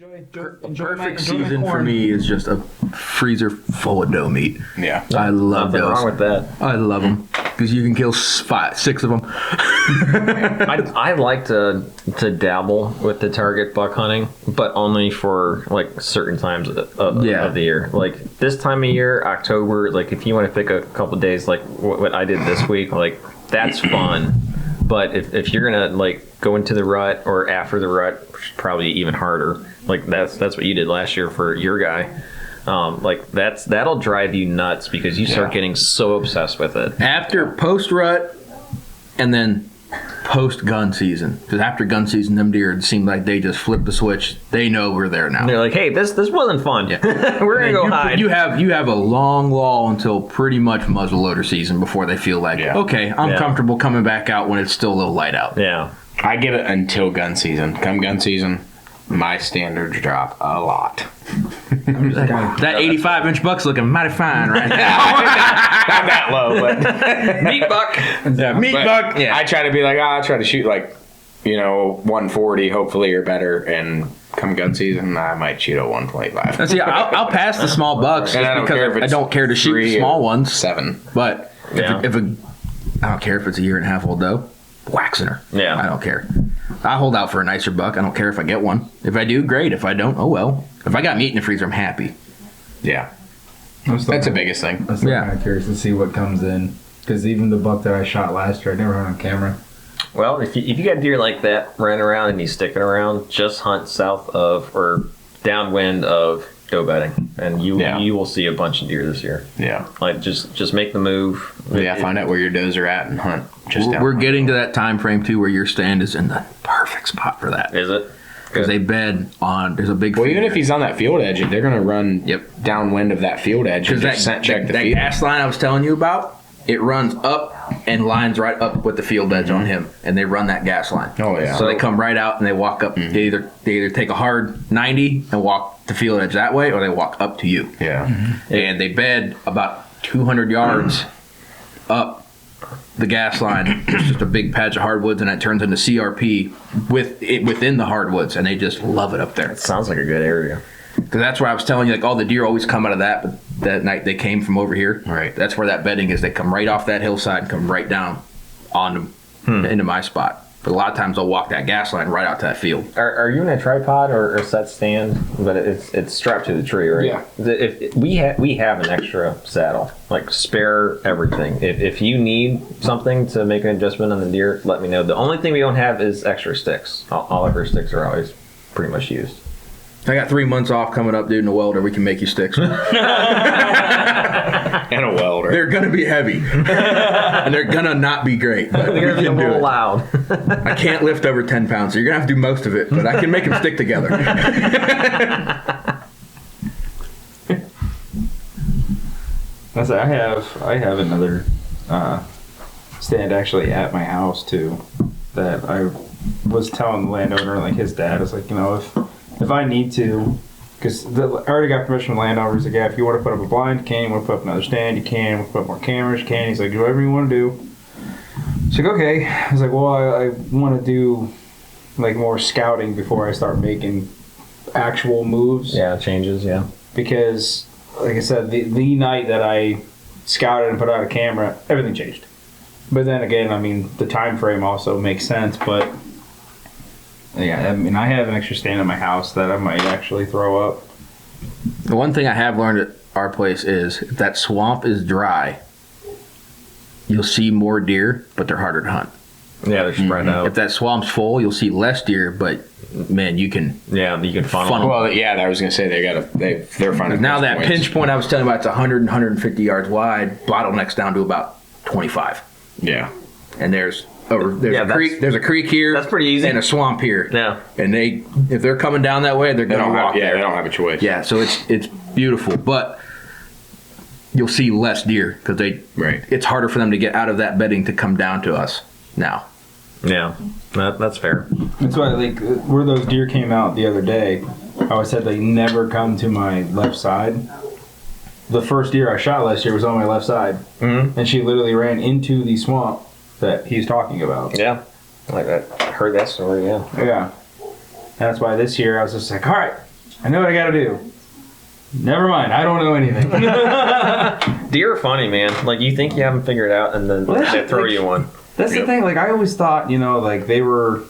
A perfect season for me is just a freezer full of doe meat. Yeah. I love Nothing those. wrong with that. I love them because you can kill 6 of them. I like to dabble with the target buck hunting, but only for like certain times of the year. Like this time of year, October. Like if you want to pick a couple of days, like what I did this week, like that's fun. But if you're gonna like go into the rut or after the rut, which is probably even harder. Like that's what you did last year for your guy. Like that'll drive you nuts because you start getting so obsessed with it. After post rut, and then post gun season. Because after gun season, them deer seem like they just flip the switch. They know we're there now. And they're like, hey, this wasn't fun. Yeah. We're gonna go hide. You have a long lull until pretty much muzzleloader season before they feel like, okay, I'm comfortable coming back out when it's still a little light out. Yeah. I get it until gun season. Come gun season, my standards drop a lot. That 85-inch buck's looking mighty fine right now. Not that low, but Meat buck. Meat buck. Yeah. I try to be like, I'll try to shoot like, 140 hopefully or better, and come gun season, I might shoot a 125. See, I'll pass the small bucks just because I don't care to shoot the small ones. 7. But if I don't care if it's a year and a half old doe, waxing her. Yeah. I don't care. I hold out for a nicer buck. I don't care if I get one. If I do, great. If I don't, oh well. If I got meat in the freezer, I'm happy. Yeah. That's the biggest thing. I'm still kind of curious to see what comes in. Because even the buck that I shot last year, I never had on camera. Well, if you got deer like that running around and he's sticking around, just hunt south of or downwind of doe bedding, and you will see a bunch of deer this year. Yeah. Like just make the move. Find out where your does are at and hunt. We're getting to that time frame too where your stand is in the perfect spot for that. Is it? Because they bed on. There's a big. Well, even if he's on that field edge, they're going to run downwind of that field edge. Because that gas line I was telling you about, it runs up and lines right up with the field edge on him, and they run that gas line. Oh yeah. So they come right out and they walk up. They either take a hard 90 and walk the field edge that way, or they walk up to you. Yeah. And they bed about 200 yards up the gas line. It's just a big patch of hardwoods, and it turns into CRP within the hardwoods, and they just love it up there. It sounds like a good area. Because that's where I was telling you, like, all the deer always come out of that, but that night they came from over here. Right. That's where that bedding is. They come right off that hillside and come right down on into my spot. But a lot of times they'll walk that gas line right out to that field. Are you in a tripod or set stand? But it's strapped to the tree, right? Yeah. If we have an extra saddle, like spare everything. If you need something to make an adjustment on the deer, let me know. The only thing we don't have is extra sticks. All of our sticks are always pretty much used. I got 3 months off coming up, dude, in a welder. We can make you sticks. And a welder. They're going to be heavy. And they're going to not be great. But They're we going to can be a do little it. loud. I can't lift over 10 pounds, so you're going to have to do most of it. But I can make them stick together. I have another stand actually at my house too that I was telling the landowner, like his dad is like, if I need to, because I already got permission from the landowner. He's like, yeah, if you want to put up a blind, you can. You want to put up another stand, you can. You want to put up more cameras, you can. He's like, do whatever you want to do. He's like, okay. I was like, well, I want to do like more scouting before I start making actual moves. Yeah, changes, yeah. Because, like I said, the night that I scouted and put out a camera, everything changed. But then again, I mean, the time frame also makes sense. But yeah, I mean, I have an extra stand in my house that I might actually throw up. The one thing I have learned at our place is if that swamp is dry, you'll see more deer, but they're harder to hunt. Yeah, they're spread out. If that swamp's full, you'll see less deer, but man, you can. Yeah, you can funnel. Well, yeah, I was gonna say they're finding. Now that pinch point I was telling you about, it's 100 and 150 yards wide. Bottlenecks down to about 25. Yeah. And there's a creek here. That's pretty easy. And a swamp here. Yeah. And if they're coming down that way, they're going to walk there. They don't have a choice. Yeah, so it's beautiful, but you'll see less deer because it's harder for them to get out of that bedding to come down to us now. Yeah, that's fair. That's why, like, where those deer came out the other day, I always said they never come to my left side. The first deer I shot last year was on my left side, and she literally ran into the swamp that he's talking about. Yeah, like that. I heard that story. Yeah. Yeah. that's why this year I was just like, all right, I know what I got to do. Never mind, I don't know anything. Deer are funny, man. Like, you think you have them figured out, and then they throw you one. That's the thing. Like, I always thought, like they were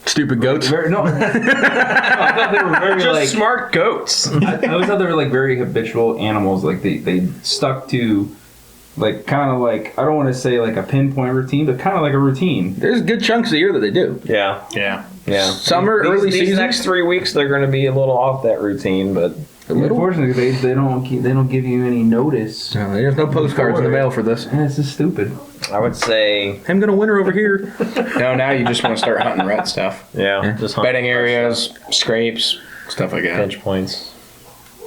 Stupid goats. no, I thought they were very Just smart goats. I always thought they were like very habitual animals. Like they stuck to, like, kind of like, I don't want to say like a pinpoint routine, but kind of like a routine. There's good chunks of the year that they do. Yeah. Yeah. Yeah. Summer, early these season. next 3 weeks, they're going to be a little off that routine, but Unfortunately, they don't give you any notice. No, there's no postcards in the mail for this. And it's just stupid. I would say, I'm gonna winter over here. No, now you just want to start hunting rut stuff. yeah, just hunt Bedding areas, scrapes, stuff like that. pinch points.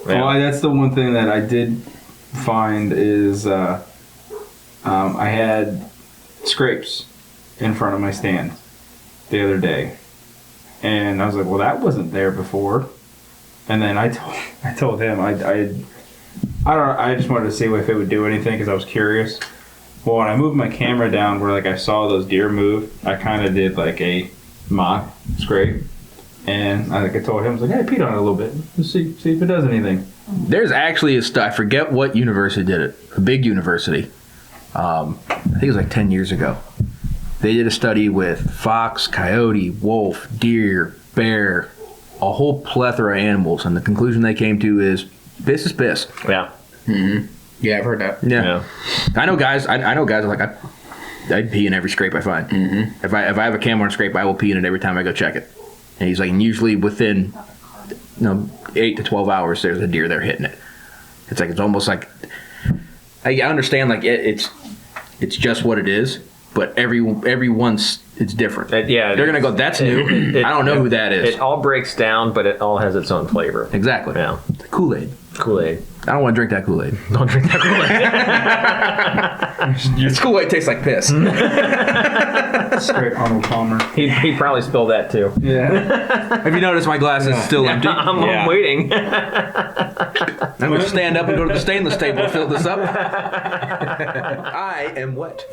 Well, that's the one thing that I did find is I had scrapes in front of my stand the other day, and I was like, well, that wasn't there before. And then I told him I don't know, I just wanted to see if it would do anything because I was curious. Well, when I moved my camera down where like I saw those deer move, I kind of did like a mock scrape, and I told him, I was like, hey, peed on it a little bit. Let's see if it does anything. There's actually I forget what university did it. A big university. I think it was like 10 years ago. They did a study with fox, coyote, wolf, deer, bear, a whole plethora of animals, and the conclusion they came to is piss is piss. Yeah. Mm-hmm. Yeah, I've heard that. Yeah. I know guys. I know guys are like I'd pee in every scrape I find. Mm-hmm. If I have a camera on a scrape, I will pee in it every time I go check it. And he's like, and usually within 8 to 12 hours, there's a deer there hitting it. It's like it's almost like I understand like it's just what it is, but everyone's it's different. Yeah, They're gonna go. That's new. I don't know who that is. It all breaks down, but it all has its own flavor. Exactly. Yeah. Kool-Aid. Kool-Aid. I don't want to drink that Kool-Aid. Don't drink that Kool-Aid. This Kool-Aid tastes like piss. Straight Arnold Palmer. He'd probably spill that too. Yeah. Have you noticed my glass is still empty? I'm waiting. I'm going to stand up and go to the stainless table to fill this up. I am wet.